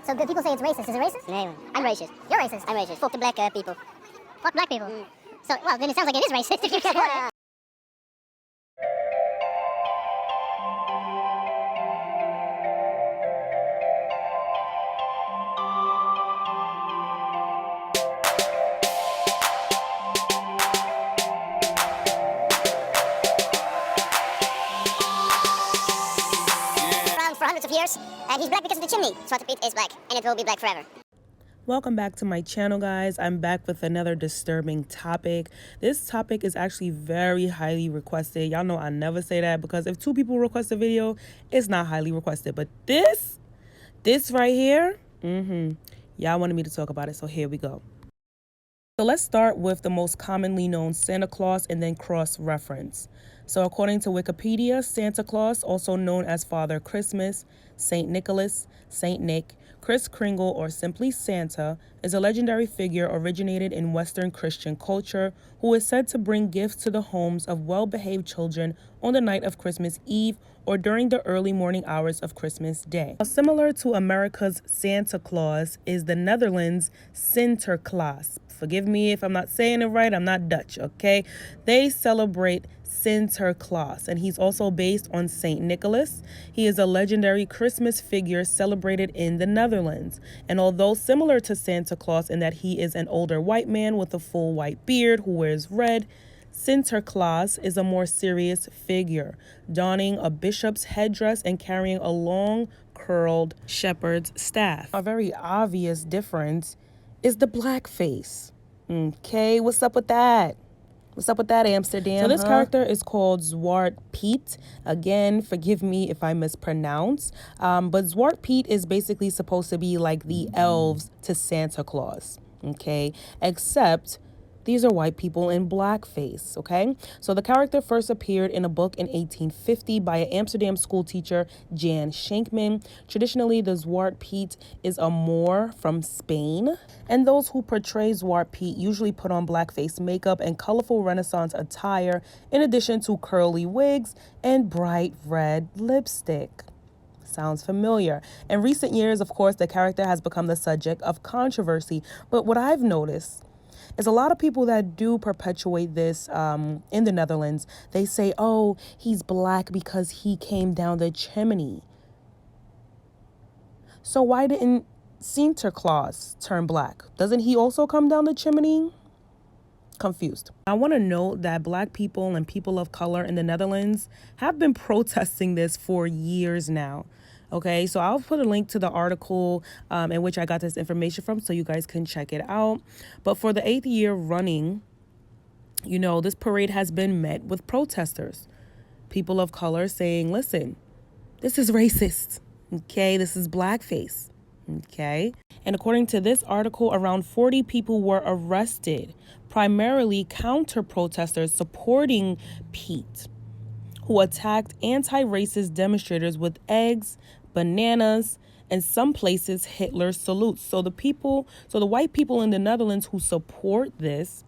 So the people say it's racist. Is it racist? No, I'm racist. You're racist. I'm racist. Fuck the black people. Fuck black people. So, well, then it sounds like it is racist if you support it. Around for hundreds of years, and he's black because of the chimney. Zwarte Piet is black, and it will be black forever. Welcome back to my channel, guys. I'm back with another disturbing topic. This topic is actually very highly requested. Y'all know I never say that because if 2 people request a video, it's not highly requested. But this right here, y'all wanted me to talk about it, so here we go. So let's start with the most commonly known Santa Claus and then cross-reference. So according to Wikipedia, Santa Claus, also known as Father Christmas, Saint Nicholas, Saint Nick, Kris Kringle, or simply Santa, is a legendary figure originated in Western Christian culture who is said to bring gifts to the homes of well-behaved children on the night of Christmas Eve or during the early morning hours of Christmas Day. Now, similar to America's Santa Claus is the Netherlands' Sinterklaas. Forgive me if I'm not saying it right, I'm not Dutch, okay? They celebrate Sinterklaas, and he's also based on Saint Nicholas. He is a legendary Christmas figure celebrated in the Netherlands. And although similar to Santa Claus in that he is an older white man with a full white beard who wears red, Sinterklaas is a more serious figure, donning a bishop's headdress and carrying a long, curled shepherd's staff. A very obvious difference is the blackface. Okay, what's up with that? What's up with that, Amsterdam? So this character is called Zwarte Piet. Again, forgive me if I mispronounce. But Zwarte Piet is basically supposed to be like the elves to Santa Claus. Okay, except these are white people in blackface, okay? So the character first appeared in a book in 1850 by an Amsterdam school teacher, Jan Schenkman. Traditionally, the Zwarte Piet is a Moor from Spain. And those who portray Zwarte Piet usually put on blackface makeup and colorful Renaissance attire, in addition to curly wigs and bright red lipstick. Sounds familiar. In recent years, of course, the character has become the subject of controversy. But what I've noticed is a lot of people that do perpetuate this in the Netherlands, they say, oh, he's black because he came down the chimney. So why didn't Sinterklaas turn black? Doesn't he also come down the chimney? Confused. I want to note that black people and people of color in the Netherlands have been protesting this for years now. Okay, so I'll put a link to the article in which I got this information from so you guys can check it out. But for the 8th year running, you know, this parade has been met with protesters, people of color saying, listen, this is racist. Okay, this is blackface. Okay, and according to this article, around 40 people were arrested, primarily counter-protesters supporting Piet, who attacked anti-racist demonstrators with eggs, bananas, and some places Hitler salutes. So the white people in the Netherlands who support this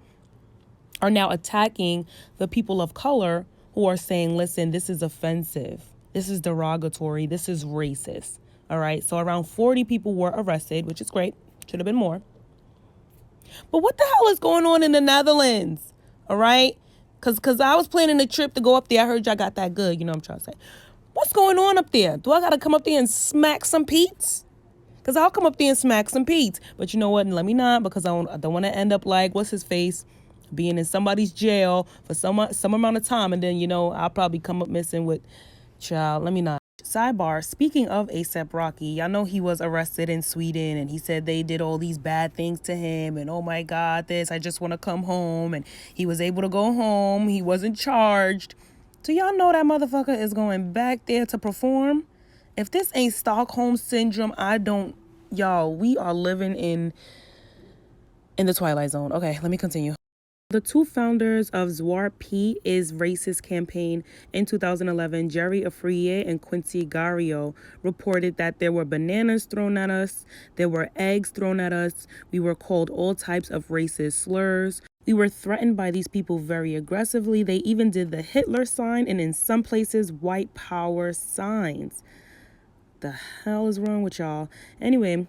are now attacking the people of color who are saying, listen, this is offensive. This is derogatory. This is racist. All right. So around 40 people were arrested, which is great. Should have been more. But what the hell is going on in the Netherlands? All right. Because I was planning a trip to go up there. I heard y'all got that good. You know what I'm trying to say. What's going on up there? Do I got to come up there and smack some Pete's? Because I'll come up there and smack some Pete's. But you know what? Let me not, because I don't want to end up like, what's his face? Being in somebody's jail for some amount of time. And then, you know, I'll probably come up missing with child. Let me not. Sidebar, speaking of A$AP Rocky, y'all know he was arrested in Sweden and he said they did all these bad things to him and oh my God, I just want to come home, and he was able to go home. He wasn't charged. So y'all know that motherfucker is going back there to perform. If this ain't Stockholm Syndrome, y'all, we are living in the Twilight Zone. Okay, let me continue. The 2 founders of Zwarte Piet is Racist campaign in 2011, Jerry Afriyie and Quincy Gario, reported that there were bananas thrown at us, there were eggs thrown at us, we were called all types of racist slurs. We were threatened by these people very aggressively. They even did the Hitler sign and in some places white power signs. the hell is wrong with y'all? Anyway,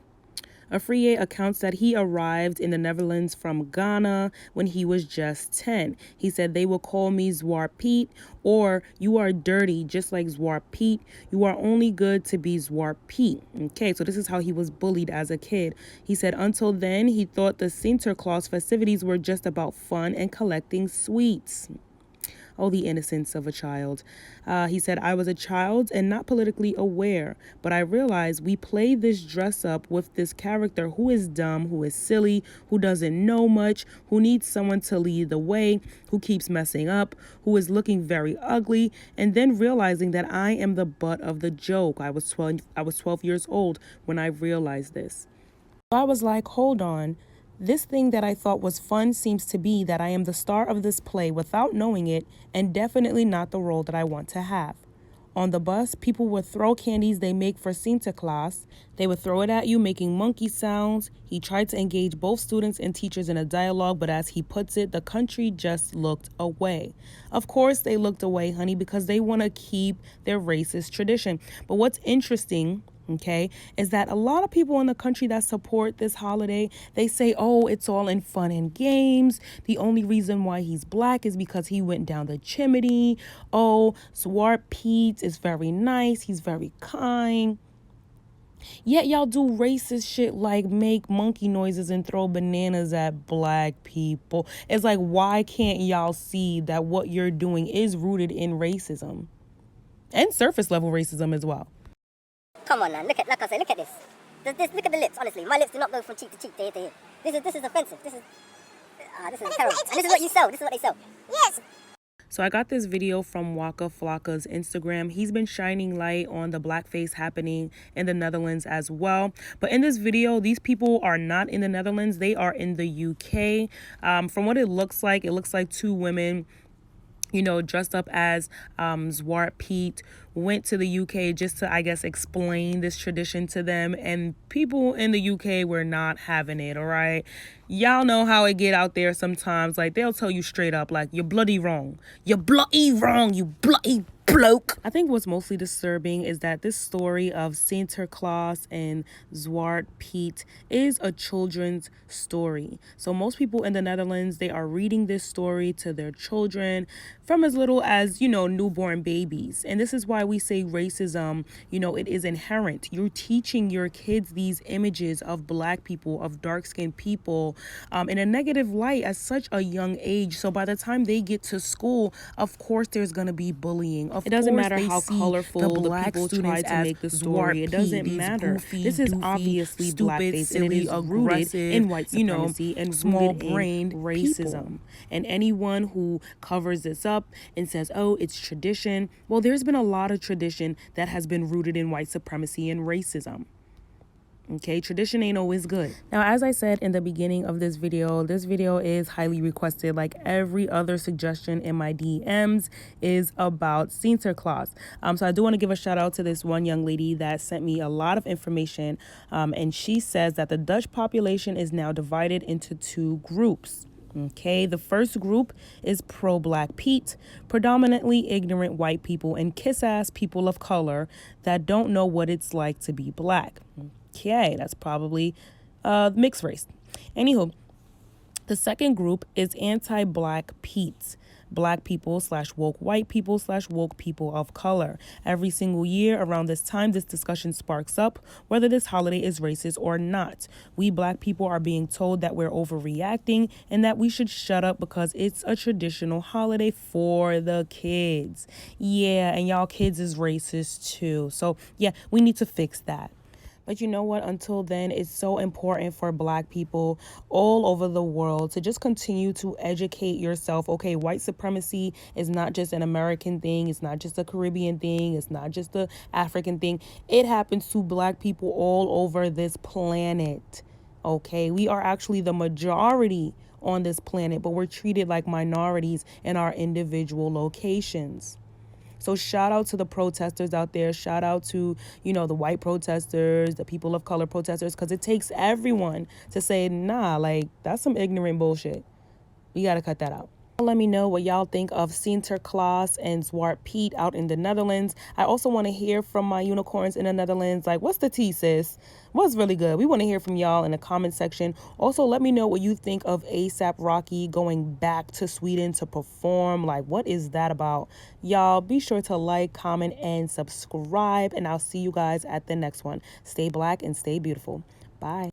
Afriyie accounts that he arrived in the Netherlands from Ghana when he was just 10. He said, they will call me Zwart Piet, or you are dirty just like Zwart Piet. You are only good to be Zwart Piet. Okay, so this is how he was bullied as a kid. He said until then, he thought the Sinterklaas festivities were just about fun and collecting sweets. Oh, the innocence of a child. He said, I was a child and not politically aware, but I realized we play this dress up with this character who is dumb, who is silly, who doesn't know much, who needs someone to lead the way, who keeps messing up, who is looking very ugly, and then realizing that I am the butt of the joke. I was 12 years old when I realized this. So I was like, hold on. This thing that I thought was fun seems to be that I am the star of this play without knowing it, and definitely not the role that I want to have. On the bus, people would throw candies they make for Sinterklaas. They would throw it at you, making monkey sounds. He tried to engage both students and teachers in a dialogue, but as he puts it, the country just looked away. Of course, they looked away, honey, because they want to keep their racist tradition. But what's interesting, okay, is that a lot of people in the country that support this holiday, they say, oh, it's all in fun and games. The only reason why he's black is because he went down the chimney. Oh, Zwart Piet is very nice. He's very kind. Yet y'all do racist shit like make monkey noises and throw bananas at black people. It's like, why can't y'all see that what you're doing is rooted in racism and surface level racism as well? Come on, man. Look at, like I say, look at this. Look at the lips, honestly. My lips do not go from cheek to cheek to ear to ear. This is offensive. This is terrible. And this is what you sell. This is what they sell. Yes. So I got this video from Waka Flocka's Instagram. He's been shining light on the blackface happening in the Netherlands as well. But in this video, these people are not in the Netherlands. They are in the UK. From what it looks like two women, you know, dressed up as Zwart Piet, went to the UK just to, I guess, explain this tradition to them. And people in the UK were not having it, all right? Y'all know how it get out there sometimes. Like, they'll tell you straight up, like, you're bloody wrong. You're bloody wrong, you bloody bloke. I think what's mostly disturbing is that this story of Sinterklaas and Zwart Piet is a children's story. So most people in the Netherlands, they are reading this story to their children from as little as, you know, newborn babies. And this is why we say racism, you know, it is inherent. You're teaching your kids these images of black people, of dark-skinned people, in a negative light at such a young age. So by the time they get to school, of course there's going to be bullying. It doesn't matter how colorful the black people try to make the story. It doesn't matter. This is obviously blackface, and it is rooted in white supremacy and small-brained racism. And anyone who covers this up and says, oh, it's tradition, well, there's been a lot of tradition that has been rooted in white supremacy and racism. Okay, tradition ain't always good. Now, as I said in the beginning of this video is highly requested. Like every other suggestion in my DMs is about Sinterklaas. So I do want to give a shout out to this one young lady that sent me a lot of information. And she says that the Dutch population is now divided into two groups. Okay, the first group is pro-Black Pete, predominantly ignorant white people and kiss-ass people of color that don't know what it's like to be black. Okay, that's probably mixed race. Anywho, the second group is anti-Black Pete's. Black people / woke white people / woke people of color. Every single year around this time, this discussion sparks up whether this holiday is racist or not. We black people are being told that we're overreacting and that we should shut up because it's a traditional holiday for the kids. Yeah, and y'all kids is racist too. So yeah, we need to fix that. But you know what? Until then, it's so important for black people all over the world to just continue to educate yourself. Okay, white supremacy is not just an American thing. It's not just a Caribbean thing. It's not just an African thing. It happens to black people all over this planet. Okay, we are actually the majority on this planet, but we're treated like minorities in our individual locations. So shout out to the protesters out there. Shout out to, you know, the white protesters, the people of color protesters, because it takes everyone to say, nah, like, that's some ignorant bullshit. We got to cut that out. Let me know what y'all think of Sinterklaas and Zwart Piet out in the Netherlands. I also want to hear from my unicorns in the Netherlands. Like, what's the tea, sis? What's really good? We want to hear from y'all in the comment section. Also, let me know what you think of A$AP Rocky going back to Sweden to perform. Like, what is that about? Y'all, be sure to like, comment, and subscribe. And I'll see you guys at the next one. Stay black and stay beautiful. Bye.